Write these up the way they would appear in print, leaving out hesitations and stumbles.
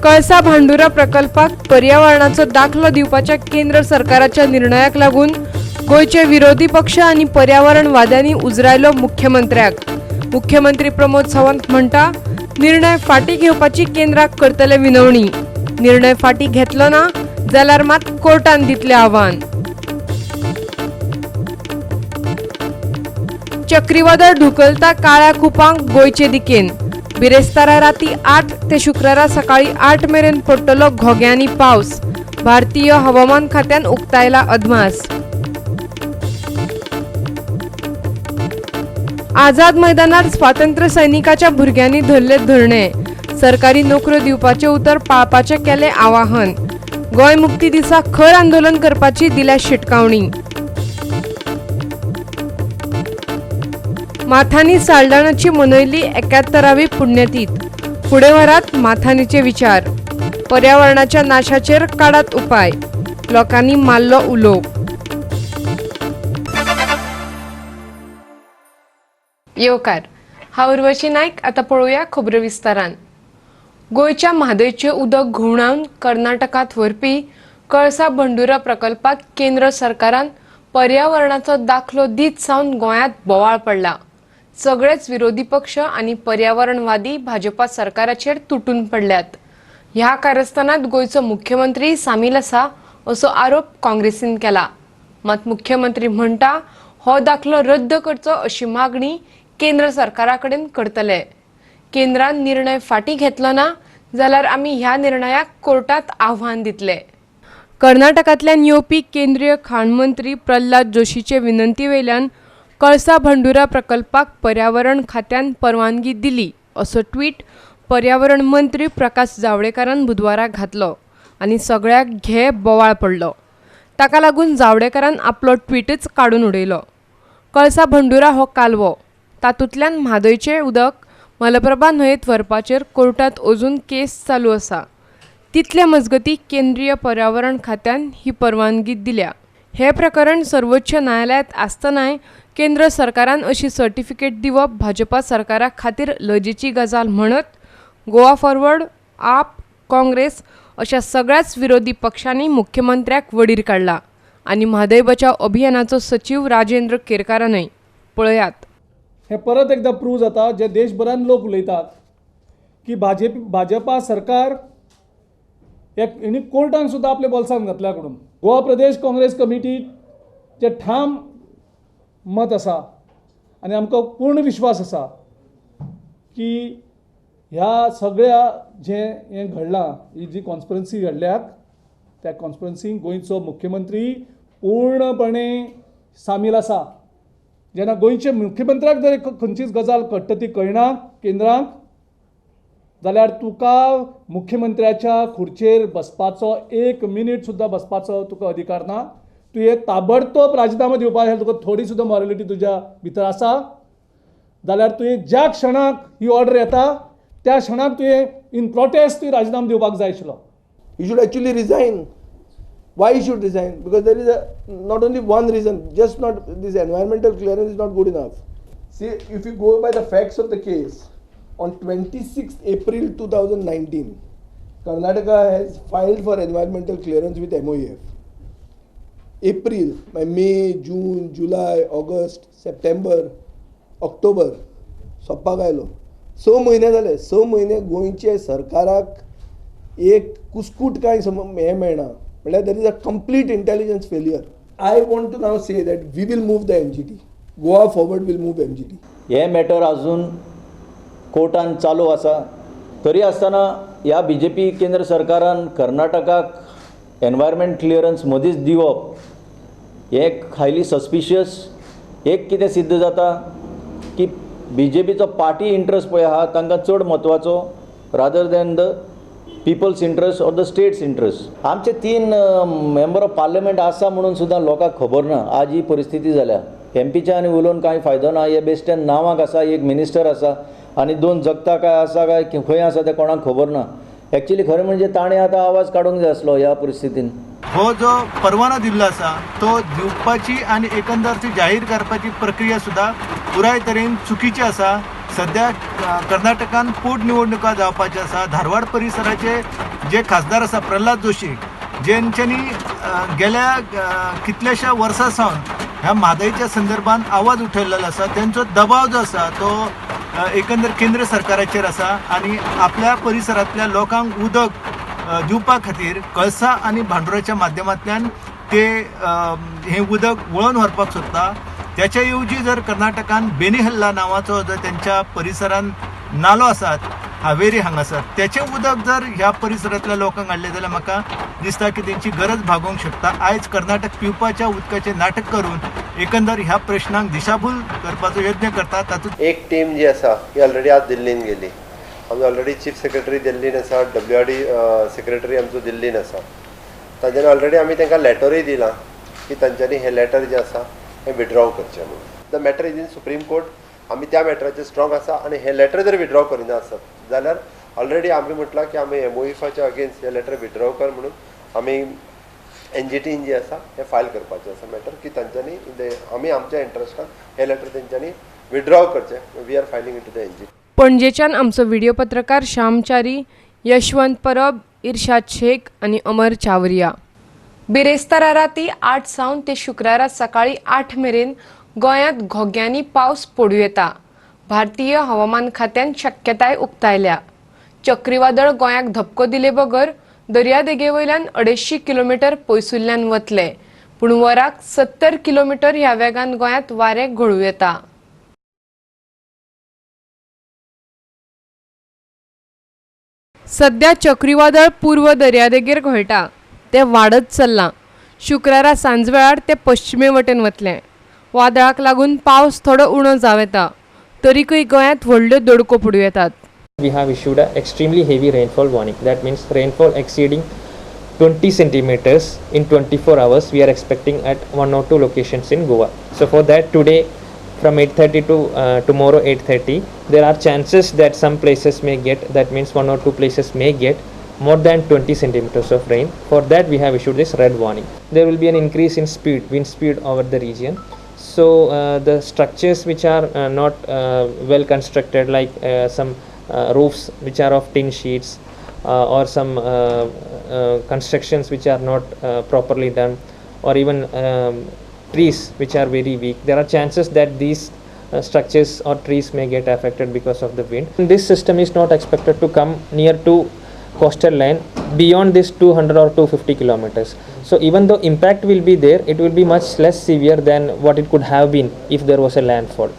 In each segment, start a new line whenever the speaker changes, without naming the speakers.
कळसा भांडुरा प्रकल्पाक पर्यावरणाचो दाखलो दिवपाच्या केंद्र सरकाराच्या निर्णयाक लागून गोयचे विरोधी पक्ष आणि पर्यावरणवाद्यांनी उजरायलो मुख्यमंत्र्याक। मुख्यमंत्री प्रमोद सावंत म्हणटा, निर्णय फाटी घेवपाची केंद्राक करतले विनवणी। निर्णय फाटी घेतलो ना जाल्यार मात कोर्टान दितले आव्हान। चक्रीवादळ ढुकलता काळ्या कुपांक गोयचे दिकेन। बिरेस्तारा राती 8 ते शुक्रारा सकाळी 8 मेरेन पडटलो घोग्यांनी पावस। भारतीय हवामान खात्यान उक्तायला अदमास। आझाद मैदानार स्वातंत्र्य सैनिकाच्या भुरग्यांनी धरले धरणे। सरकारी नोकऱ्यो दिवपाचे उतर पाळपाचे केले आवाहन। गोय मुक्ती दिसा खर आंदोलन करपाची दिल्या शिटकावणी। माथानी साल्डाणाची मनयली 71वी पुण्यतीथ। फुडे वरात माथानीचे विचार। पर्यावरणाच्या नाशाचेर काडात उपाय। लोकांनी मारलो उलो। येवकार, हांव उर्वशी नायक। आता पळोवया खबरो विस्तारान। गोयच्या म्हादयचे उदक घुवणावन कर्नाटकात व्हरपी कळसा भांडुरा प्रकल्पाक केंद्र सरकारान पर्यावरणाचो दाखलो दीत सावन गोंयांत बोवाळ पडला। सगळेच विरोधी पक्ष आणि पर्यावरणवादी भाजपा सरकाराचेर तुटून पडल्यात। ह्या कारस्थानात गोयचो मुख्यमंत्री सामील आसा असो आरोप काँग्रेसीन केला। मात मुख्यमंत्री म्हणटा, हो दाखलो रद्द करचो अशी मागणी केंद्र सरकाराकडेन करतले। केंद्रान निर्णय फाटी घेतलो ना जाल्यार आमी ह्या निर्णयाक कोर्टात आव्हान दितले। कर्नाटकांतल्यान येवपी केंद्रीय खाण मंत्री प्रल्हाद जोशीचे विनंती वयल्यान कळसा भांडुरा प्रकल्पाक पर्यावरण खात्यान परवानगी दिली असो ट्वीट पर्यावरण मंत्री प्रकाश जावडेकरान बुधवाराक घातलो आणि सगळ्याक घे बोवाळ पडलो। ताका लागून जावडेकरान आपलो ट्वीटच काडून उडयलो। कळसा भांडुरा हो कालवो, तातूंतल्यान म्हादयचें उदक मलप्रभा न्हंयेत व्हरपाचेर कोर्टात अजून केस चालू आसा। तितले मजगतीं केंद्रीय पर्यावरण खात्यान ही परवानगी दिल्या। हे प्रकरण सर्वोच्च न्यायालयात आसतनाय केंद्र सरकारान अशी सर्टिफिकेट दिवप भाजपा सरकारा खातीर लजेची गजाल म्हणत गोवा फॉरवर्ड, आप, काँग्रेस अशा सगळ्याच विरोधी पक्षांनी मुख्यमंत्र्याक वडीर काडला आणि म्हादय बचाव अभियानाचो सचिव राजेंद्र केरकारानय। पळयात।
हे परत एकदा प्रूव्ह जाता जे देशभरान लोक उलयतात की भाजपा सरकार हेणी कोर्टान सुद्धा आपल्या बोल्सान घातल्या कडून। गोवा प्रदेश काँग्रेस कमिटीचे ठाम मत आसा आणि आमकां पूर्ण विश्वास आसा की ह्या सगळ्या हें घडलां, ही जी कॉन्स्पिरन्सी घडल्याक त्या कॉन्स्पिरन्सीक गोंयचो मुख्यमंत्री पूर्णपणे सामील आसा। जेन्ना गोंयचे मुख्यमंत्र्याक जर खंयचीच गजाल घडटा ती कळना केंद्राक, जाल्यार तुका मुख्यमंत्र्याच्या खुर्चेर बसपाचो 1 मिनीट सुद्धा बसपाचो तुका अधिकार ना। तुवें ताबडतोब राजीनामा दिवपाक जाय। तुका थोडी सुद्धा मॉरॅलिटी तुज्या भितर आसा जाल्यार तुवें ज्या क्षणाक ही ऑर्डर येता त्या क्षणाक तुवें इन प्रोटेस्ट तुवें राजीनामा दिवपाक जाय आशिल्लो।
You should actually resign. Why you should resign? Because there is not only one reason, just not this environmental clearance is not good enough. See, if you go by the facts of the case, on 26th April 2019, Karnataka has filed for environmental clearance with MOEF. April, by May, June, July, August, September, October, सोप्पाक आयलो 6 म्हयने जाले। 6 म्हयने गोंयचे सरकाराक एक कुस्कूट कांय हे मेळना, म्हळ्यार there is a complete intelligence failure. I want to now say that we will move the MGT. Goa forward will move MGT.
हे मॅटर अजून कोर्टान चालू आसा। तरी आसतना ह्या BJP केंद्र सरकारान कर्नाटकाक एनवायरमेंट क्लियरन्स मदींच दिवप हे हायली सस्पिशियस। एक कितें सिद्ध जाता की BJPचो पार्टी इंट्रस्ट पळय आहा तांकां चड म्हत्वाचो rather than the people's interest or the state's interest. आमचे 3 मेंबर ऑफ पार्लिमेंट आसा म्हणून सुद्दां लोकांक खबर ना। आज ही परिस्थिती जाल्या। एमपीच्या आनी उलोवन कांय फायदो ना। हे बेश्टेन नांवाक आसा, एक मिनिस्टर आसा आनी 2 जगता काय आसा काय खंय आसा ते कोणाक खबर ना। एक्चुअली खरें म्हणजे ताणें आतां आवाज काडूंक जाय आसलो ह्या परिस्थितीन।
हो जो परवानो दिल्लो आसा तो दिवपाची आणि एकंदरची जाहीर करपाची प्रक्रिया सुद्धा पुराय तरेन चुकीची आसा। सध्या कर्नाटकान पोटनिवडणुका जावपाच्यो आसा। धारवाड परिसराचे जे खासदार आसा प्रल्हाद जोशी ज्यांच्यांनी गेल्या कितल्याशा वर्सां सावन ह्या म्हादयच्या संदर्भात आवाज उठयलेलो आसा त्यांचो दबाव जो आसा तो एकंदर केंद्र सरकाराचेर आसा आणि आपल्या परिसरातल्या लोकांक उदक दिवपा खातीर कळसा आणि भांडुराच्या माध्यमांतल्यान ते हे उदक वळोवन व्हरपाक सोदता. त्याच्या येवजी जर कर्नाटकान बेनीहल्ला नावाचो जो त्यांच्या परिसरान नालो आसात हावेरी हांगासर त्याचे उदक जर ह्या परिसरातल्या लोकांक हाडले जाल्यार म्हाका दिसता की त्यांची गरज भागोवंक शकता. आयज कर्नाटक पिवपाच्या उदकाचे नाटक करून एकंदर ह्या प्रश्नांक दिशाभूल करपाचो यत्न करता. तातूंत
एक टीम जी आसा ही ऑलरेडी आज दिल्लीन गेली. आमी ऑलरेडी चीफ सेक्रेटरी दिल्लीन आसा, WRD सेक्रेटरी आमचो दिल्लीन आसा. तांच्यानी ऑलरेडी आमी तांकां लेटरूय दिलां की तांच्यांनी हे लेटर जे आसा हे विड्रॉ करचें म्हणून. The matter is in supreme court. आमी त्या मॅटराचेर स्ट्रॉंग आसा आणि हे लेटर जर विड्रॉ करिना आसत जाल्यार ऑलरेडी आमी म्हटलां की आमी MOIFच्या अगेन्स्ट हे लेटर विड्रॉ कर म्हणून आमी NGTन जी आसा हे फायल करपाचें आसा मॅटर की तांच्यांनी आमी आमच्या इंट्रस्टान हे लेटर तेंच्यांनी विड्रॉ करचें. We are filing into the NGT.
पणजेच्यान आमचो व्हिडिओ पत्रकार श्यामचारी, यशवंत परब, इर्शाद शेख आणि अमर चावरिया. बिरेस्तारा राती 8 सावन ते शुक्रारा सकाळी 8 मेरेन गोंयांत घोग्यांनी पावस पडूं येता. भारतीय हवामान खात्यान शक्यताय उक्तायल्या. चक्रीवादळ गोंयाक धपको दिले बगर दर्यादेगे वयल्यान 250 किलोमीटर पयसुल्ल्यान वतले, पूण वराक 70 किलोमीटर ह्या वेगान गोंयांत वारें घोळूं येता. सध्या चक्रीवादळ पूर्व दर्यादेगेर घोळटा. ते वाडत चल्लां. शुक्रारा सांजवेळार ते पश्चिमे वटेन वतलें. वादळाक लागून पावस थोडो उणो जाव येता. तरीकय गोंयांत व्हडल्यो दडको पडूं येतात.
We have issued a extremely heavy rainfall warning. That means rainfall exceeding 20 centimeters in 24 hours we are expecting at 1 or 2 locations in Goa. So for that today from 8:30 to tomorrow 8:30 there are chances that some places may get, that means 1 or 2 places may get more than 20 centimeters of rain. For that we have issued this red warning. There will be an increase in speed, wind speed over the region. So the structures which are not well constructed, like some roofs which are of tin sheets or some constructions which are not properly done, or even trees which are very weak, there are chances that these structures or trees may get affected because of the wind. This system is not expected to come near to coastal line beyond this 200 or 250 kilometers. So even though impact will be there, it will be much less severe than what it could have been if there was a landfall.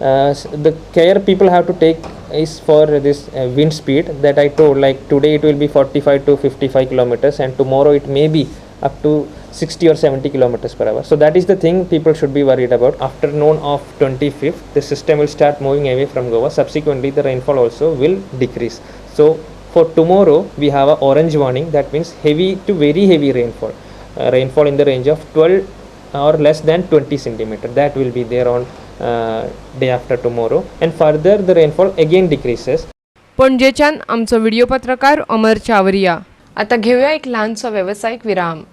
The care people have to take is for this wind speed that I told, like today it will be 45 to 55 kilometers and tomorrow it may be up to 60 or 70 kilometers per hour. So that is the thing people should be worried about. Afternoon of 25th, the system will start moving away from Goa. Subsequently, the rainfall also will decrease. So for tomorrow, we have an orange warning. That means heavy to very heavy rainfall. Rainfall in the range of 12 or less than 20 centimeter. That will be there on day after tomorrow. And further, the rainfall again decreases.
पणजेच्यान आमचो video पत्रकार अमर चावरिया. आता घेऊया एक लहानसो व्यावसायिक विराम.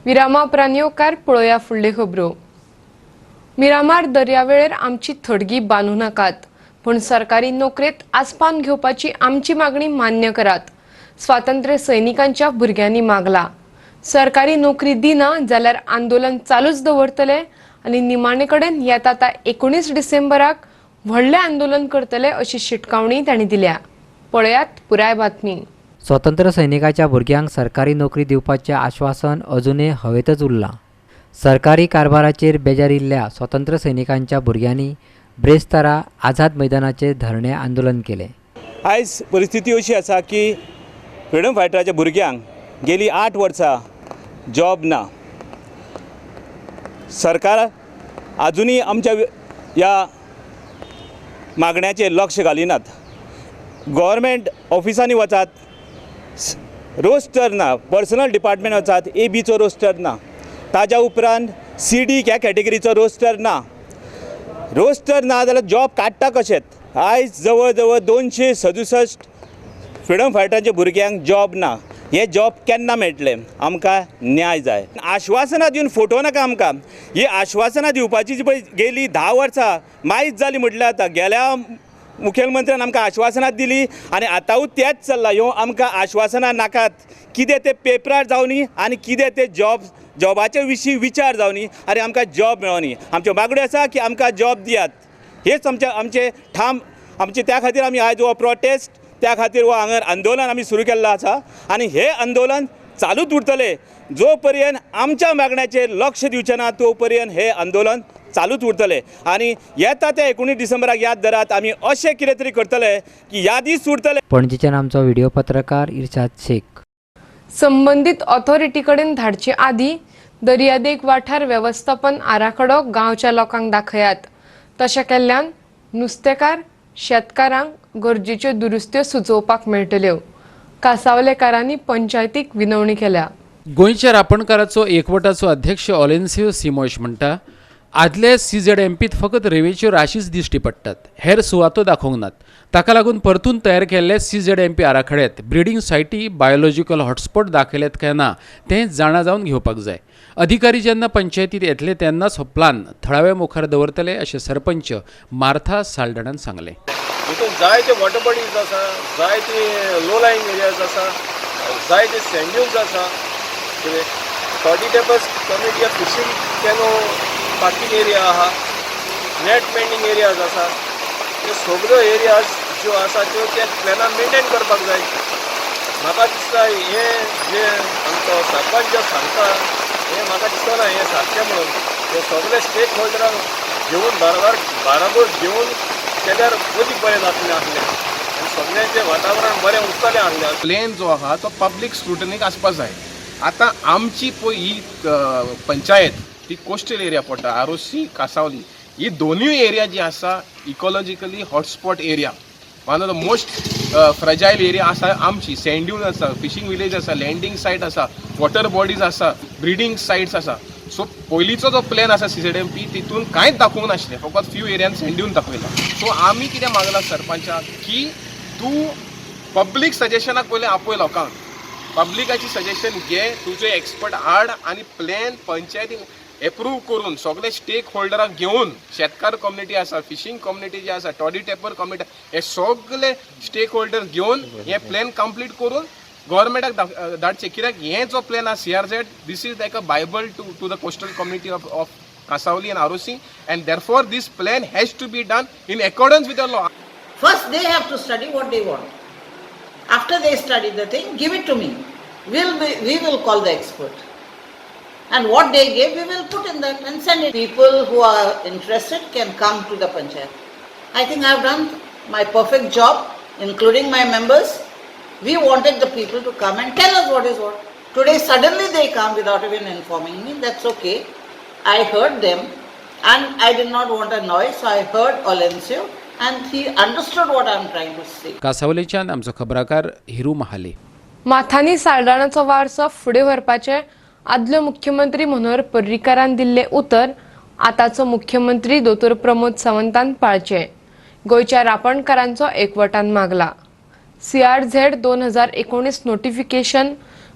विरामा उपरांत येवकार पळोवया फुडल्यो खबरो. मिरामार दर्यावेळेर आमची थडगी बांदूं नाकात, पण सरकारी नोकरेंत आस्पावन घेवपाची आमची मागणी मान्य करात. स्वातंत्र्य सैनिकांच्या भुरग्यांनी मागला. सरकारी नोकरी दिना जाल्यार आंदोलन चालूच दवरतले आनी निमाणे कडेन येता 19 डिसेंबराक व्हडलें आंदोलन करतले अशी शिटकावणी तांणी दिल्या. पळयात पुराय बातमी.
स्वातंत्र्य सैनिकाच्या भुरग्यांक सरकारी नोकरी दिवपाचें आश्वासन अजूनय हवेतच उरलां. सरकारी कारभाराचेर बेजारिल्ल्या स्वातंत्र्य सैनिकांच्या भुरग्यांनी ब्रेस्तारा आझाद मैदानाचेर धरणे आंदोलन केलें.
आयज परिस्थिती अशी आसा की फ्रिडम फायटराच्या भुरग्यांक गेली 8 वर्सां जॉब ना. सरकार अजूनय आमच्या ह्या मागण्याचेर लक्ष घालिनात. गव्हर्मेंट ऑफिसांनी वचात, रोस्टर ना. पर्सनल डिपार्टमेंट वचात, ABचो रोस्टर ना. ताज्या उपरांत CD ह्या कॅटेगरीचो रोस्टर ना. रोस्टर ना जाल्यार जॉब काडटा कशें. आयज जवळ जवळ 267 फ्रिडम फायटरांच्या भुरग्यांक जॉब ना. हे जॉब केन्ना मेळटले आमकां न्याय जाय. आश्वासनां दिवन फोटो नाका आमकां. ही आश्वासनां दिवपाची जी पळय गेली 10 वर्सां मायज जाली म्हटल्यार जाता. गेल्या मुखेलमंत्र्यान आमकां आश्वासनां दिली आनी आतांय तेच चल्ला. ह्यो आमकां आश्वासनां नाकात. कितें ते पेपरार जावनी आनी कितें ते जॉबाचे विशीं विचार जावनी आनी आमकां जॉब मेळोनी. आमच्यो मागण्यो आसा की आमकां जॉब दियात. हेच आमचे ठाम आमचे त्या खातीर आमी आयज हो प्रोटेस्ट त्या खातीर हो हांगा आंदोलन आमी सुरू केल्लें आसा आनी हे आंदोलन चालूच उरतलें. जो पर्यंत आमच्या मागण्याचेर लक्ष दिवचें ना तो पर्यंत हे आंदोलन चालूच उरतलें. आनी येता त्या 19 डिसेंबराक याद धरात आमी अशें कितें तरी करतले की यादी सुरतले.
पणजेच्यान आमचो व्हिडिओ पत्रकार इर्शाद शेख.
संबंधित ऑथॉरिटी कडेन धाडचे आदीं दर्यादेग वाठार वेवस्थापन आराखडो गांवच्या लोकांक दाखयात. तशें केल्ल्यान नुस्तेकार शेतकारांक गरजेच्यो दुरुस्त्यो सुचोवपाक मेळटल्यो. कासावलेकारांनी पंचायतीक विनवणी केल्या.
गोंयच्या रापणकाराचो एकवटाचो अध्यक्ष ऑलेन्सियो सिमोश म्हणटा आदले CZMPत फकत रेवेच्यो राशीच दिश्टी पडटात, हेर सुवातो दाखोवंक नात. ताका लागून परतून तयार केल्ले CZMP आराखड्यात ब्रिडींग सायटी बायोलॉजिकल हॉटस्पॉट दाखयल्यात काय ना तें जाणा जावन घेवपाक जाय. अधिकारी जेन्ना पंचायतीत येतले तेन्नाच हो प्लान थळाव्या मुखार दवरतले अशें सरपंच मार्था साल्डनान सांगलें.
हितून जायते वॉटर बॉडीज आसा, जायते लो लायंग एरियाज आसा, जायते सँड ड्यून्स आसा, toddy tapers community of fishing canoe parking area आहा, नेट मेंडिंग एरियाज आसा. ह्यो सगळ्यो एरियाज ज्यो आसा त्यो त्या प्लॅनान मेंटेन करपाक जाय. म्हाका दिसता हे जे आमचो सरपंच जो सांगता हे म्हाका दिसना हे सारकें म्हणून. हे सगळे स्टेक होल्डरांक घेवन बाराबर घेवन केल्यार अदीक बरें जातलें आसलें आनी सगळ्यांचें वातावरण बरें उरतलें आसलें.
प्लेन जो आहा तो पब्लीक स्क्रुटनीक आसपाक जाय. आतां आमची पळय ही पंचायत ती कोस्टल एरिया पडटा, आरोसी कासावली ही दोनूय एरिया जी आसा ecologically hotspot area. One of the most fragile area आसा आमची. सँड ड्यून आसा, फिशींग विलेज आसा, लँडींग सायट आसा, वॉटर बॉडीज आसा, ब्रिडींग सायट्स आसा. सो पयलींचो जो प्लॅन आसा CZMP तितून कांयच दाखोवंक नासलें, फकत फ्यू एरियान सँड ड्यून दाखयला. सो आमी कितें मागला सरपंचाक की तूं पब्लीक सजेशनाक पयलें आपय लोकांक. पब्लिकाची सजेशन घे, तुजे एक्सपर्ट हाड आनी प्लॅन पंचायतीन एप्रूव करून सगळे स्टेक होल्डराक घेवन शेतकार कम्युनिटी आसा, फिशींग कम्युनिटी जी आसा, टॉडी टेपर कम्युनिटी हे सगळे स्टेक होल्डर घेवन हे प्लॅन कंप्लीट करून गव्हर्मेंटाक धाडचे. कित्याक हे जो प्लॅन आसा CRZ this is like a bible to the coastal community of Kasavali and Arosi, and therefore this plan has to be done in accordance with the law.
First they have to study what they want. After they study the thing, give it to me. We will call the expert. And what they give, we will put in that and send it. People who are interested can come to the panchayat. I think I have done my perfect job, including my members. We wanted the people to come and tell us what is what. Today suddenly they come without even informing me. That's okay. I heard them and I did not want a noise, so I heard Olencio and he understood what I am trying to say.
कासावलेच्यान आमचो खबराकार हिरू महाले.
माथानी साल्डाणाचो वारसो फुडें व्हरपाचे आदलो मुख्यमंत्री मनोहर पर्रीकारान दिल्ले उतर आताचो मुख्यमंत्री दोतोर प्रमोद सावंतान पाळचे. गोंयच्या रापणकारांचो एकवटान मागला. CRZ 2019 नोटिफिकेशन,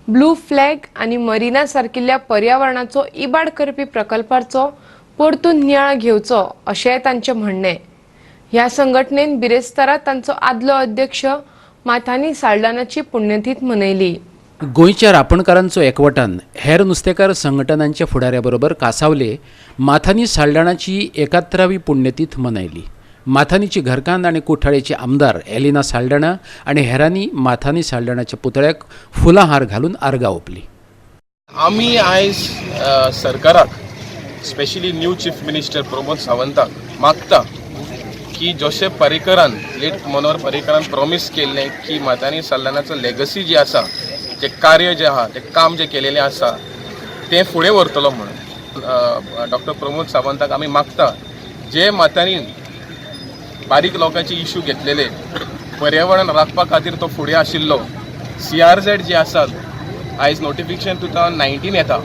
ब्लू फ्लॅग आनी मरिना सारकिल्ल्या पर्यावरणाचो इबाड करपी प्रकल्पाचो परतून नियाळ घेवचो अशेंय तांचें म्हणणें. ह्या संघटनेन बिरेस्तारा तांचो आदलो अध्यक्ष माथानी साल्डानाची पुण्यतीथ मनयली.
गोंयच्या रापणकारांचो एकवटान हेर नुस्तेकार संघटनांच्या फुडाऱ्या बरोबर कासावले माथानी साल्डाणाची 71वी पुण्यतीथ मनयली. माथानीची घरकान्न आनी कुठ्ठाळेची आमदार एलिना साल्डाणा आनी हेरांनी माथानी साल्डाणाच्या पुतळ्याक फुलां हार घालून आर्गां ओंपली.
आमी आयज सरकाराक specially new chief minister Pramod सावंताक मागता की जशें पर्रीकारान लेट मनोहर पर्रीकारान प्रॉमीस केल्लें की माथानी साल्डाणाचो लेगसी जी आसा, जे कार्य जे आहा, ते काम जे केलेलें आसा तें फुडें व्हरतलो म्हणून डॉक्टर प्रमोद सावंताक आमी मागता. जे माथानीन बारीक लोकांचे इश्यू घेतलेले, पर्यावरण राखपा खातीर तो फुडें आशिल्लो, CRZ जे आसात आयज नोटिफिकेशन 2019 येता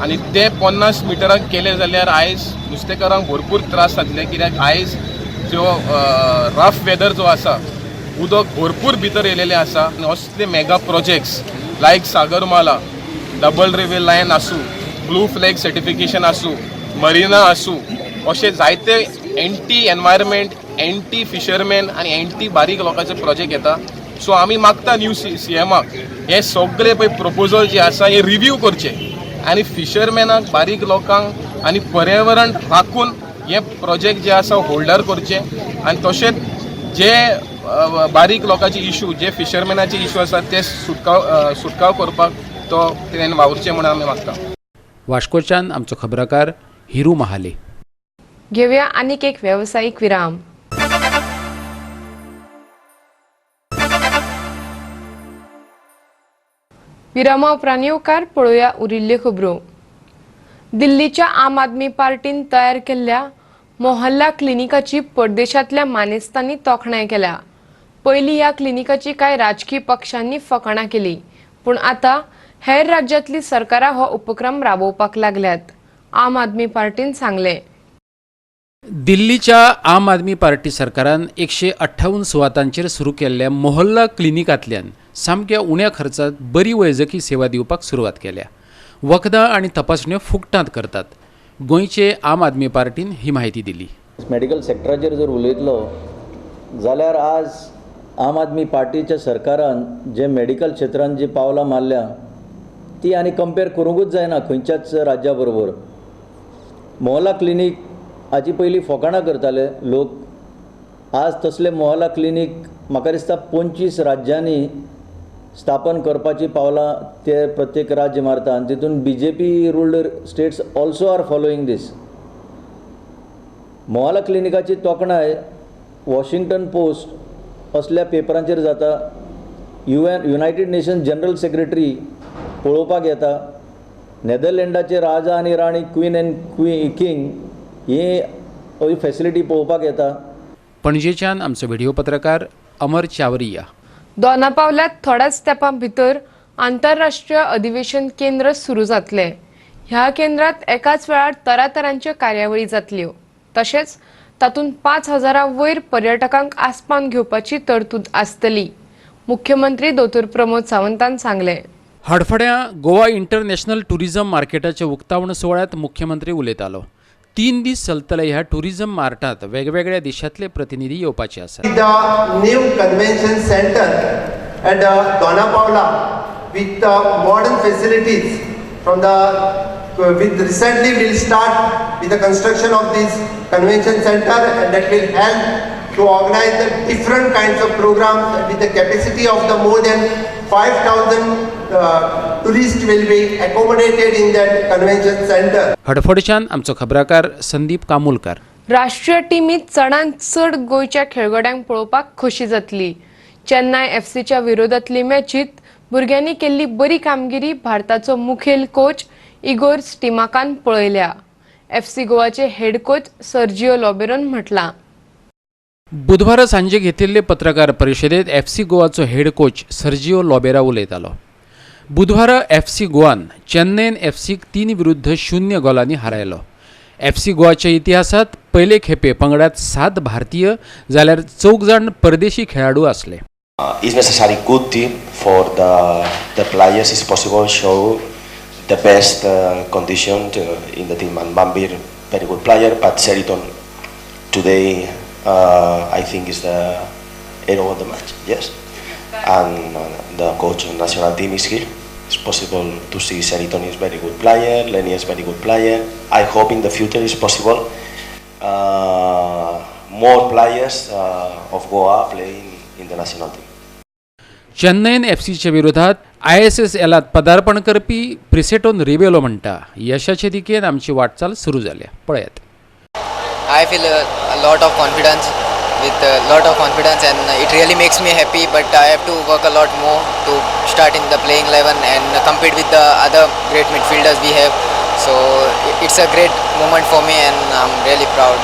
आनी ते 50 मिटराक केले जाल्यार आयज नुस्तेकारांक भरपूर त्रास जातले. कित्याक आयज जो रफ वेदर जो आसा उदक भरपूर भितर येयलेलें आसा आनी असले मेगा प्रोजेक्ट्स लायक सागरमाला, डबल रेल्वे लायन आसूं, ब्लू फ्लॅग सर्टिफिकेशन आसूं, मरिना आसूं, अशे जायते एंटी एनवायरमेंट, एंटी फिशरमॅन आनी एंटी बारीक लोकांचे प्रोजेक्ट येता. सो आमी मागता न्यू CMाक हे सगळे पळय प्रपोजल जे आसा हे रिव्यू करचे आनी फिशरमॅनाक, बारीक लोकांक आनी पर्यावरण राखून हे प्रोजेक्ट जे आसा होल्डर करचे आनी तशेंच जे बारीक लोकांचे इश्यू, जे फिशरमॅनाचे इश्यू आसा ते सुटकाव करपाक तो तेणें वावरचें म्हणून आमी मागता.
वास्कोच्यान आमचो खबराकार हिरू महाले.
घेऊया आनीक एक व्यावसायिक विराम. विरामा उपरांत येवकार पळोवया उरिल्ल्यो खबरो. दिल्लीच्या आम आदमी पार्टीन तयार केल्ल्या मोहल्ला क्लिनिकाची परदेशांतल्या मानेस्तांनी तोखणाय केल्या. पयलीं ह्या क्लिनिकाची कांय राजकीय पक्षांनी फकाणां केली, पूण आतां हेर राज्यांतली सरकारां हो उपक्रम राबोवपाक लागल्यात. आम आदमी पार्टीन सांगलें.
दिल्लीच्या आम आदमी पार्टी सरकारान 158 सुवातांचेर सुरू केल्ल्या मोहल्ला क्लिनिकांतल्यान सामक्या उण्या खर्चात बरी वैजकी सेवा दिवपाक सुरवात केल्या. वखदां आनी तपासण्यो फुकटांत करतात. गोंयचे आम आदमी पार्टीन ही माहिती दिली.
मेडिकल सेक्टराचेर जर उलयतलो जाल्यार आज आम आदमी पार्टीच्या सरकारान जे मेडिकल क्षेत्रांत जी पावलां मारल्या ती आनी कंपेर करूंकूच जायना खंयच्याच राज्या बरोबर. मोहल्ला क्लिनीक हाची पयलीं फकाणां करताले लोक. आज तसले मोहल्ला क्लिनीक म्हाका दिसता 25 राज्यांनी स्थापन करपाची पावलां ते प्रत्येक राज्य मारता आनी तितून BJP ruled states also are following this. मोहल्ला क्लिनिकाची तोखणाय वॉशिंग्टन पोस्ट असल्या पेपरांचेर जाता. युनायटेड नेशन्स जनरल सेक्रेटरी पळोवपाक येता. नेदरलँडाचे राजा आनी राणी क्वीन एंड किंग ही फॅसिलिटी पळोवपाक येता.
पणजेच्यान आमचो व्हिडिओ पत्रकार अमर चावरिया.
दोनापावल्यात थोड्याच तेंपा भितर आंतरराष्ट्रीय अधिवेशन केंद्र सुरू जातले. ह्या केंद्रात एकाच वेळार तरातरांच्यो कार्यावळी जातल्यो. तशेंच तातूंत 5000 वयर पर्यटकांक आस्पावन घेवपाची तरतूद आसतली. मुख्यमंत्री दोतोर प्रमोद सावंतान सांगलें.
हडफड्या गोवा इंटरनॅशनल टुरिझम मार्केटाच्या उक्तावण सोहळ्यात मुख्यमंत्री उलयतालो. 3 दीस चलतले ह्या टुरिझम मार्टात वेगवेगळ्या देशांतले प्रतिनिधी येवपाचे आसात.
The new convention center at Dona Paula with modern facilities from recently we'll start with the construction of this convention center and that will help to organize the different kinds of programs with the capacity of the more than 5,000 tourists will be accommodated in that convention center.
हडफडच्यान आमचो खबराकार संदीप कामुलकार.
राष्ट्रीय टीमीत चडांत चड गोंयच्या खेळगड्यांक पळोवपाक खोशी जातली. चेन्नई FCच्या विरोधातली मॅचीत भुरग्यांनी केल्ली बरी कामगिरी भारताचो मुखेल कोच इगोर स्टिमाकान पळयल्या. FC गोवाचे हेड कोच सर्जिओ लॉबेरोन म्हटलां.
बुधवारा सांजे घेतिल्ले पत्रकार परिशदेत FC गोवाचो हेड कोच सर्जिओ लॉबेरा उलयतालो. बुधवारा FC गोवान चेन्नईन FCक 3-0 गोलांनी हारयलो. FC गोवाच्या इतिहासात पयले खेपे पंगडात 7 भारतीय जाल्यार 4 जाण परदेशी खेळाडू असले.
It's necessary good team for the players is possible show the best condition in the team and Bambir very good player but Sheraton today I think is the hero of the match, yes, and the coach of national team is here. It's possible to see Sheraton is very good player, Lenny is very good player. I hope in the future is possible more players of Goa playing in the national team.
Chennaiyin FCच्या विरोधात ISSLात पदार्पण करपी प्रिसेटोन Rebelo म्हणटा यशाचे दिकेन आमची वाटचाल सुरू जाल्या. पळयात.
I feel a lot of confidence and it really makes me happy, but I have to work a lot more to start in the playing 11 and compete with the other great midfielders we have. So it's a great moment for me and I'm really proud.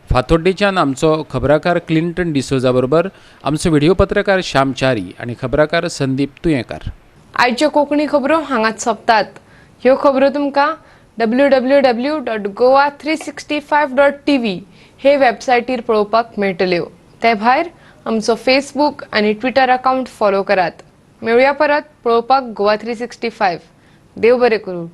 फातोड्डेच्यान आमचो खबराकार Clinton D'Souza बरोबर आमचो video पत्रकार श्याम च्यारी आणि खबराकार संदीप तुयेंकार.
आयच्यो कोंकणी खबरो हांगाच सोंपतात. ह्यो खबरो तुमकां www.goa365.tv हे वेबसायटीर पळोवपाक मेळटल्यो. ते भायर आमचो फेसबूक आणि ट्विटर अकाउंट फॉलो करात. मेळुया परत पळोवपाक गोवा 365. देव बरें करूं.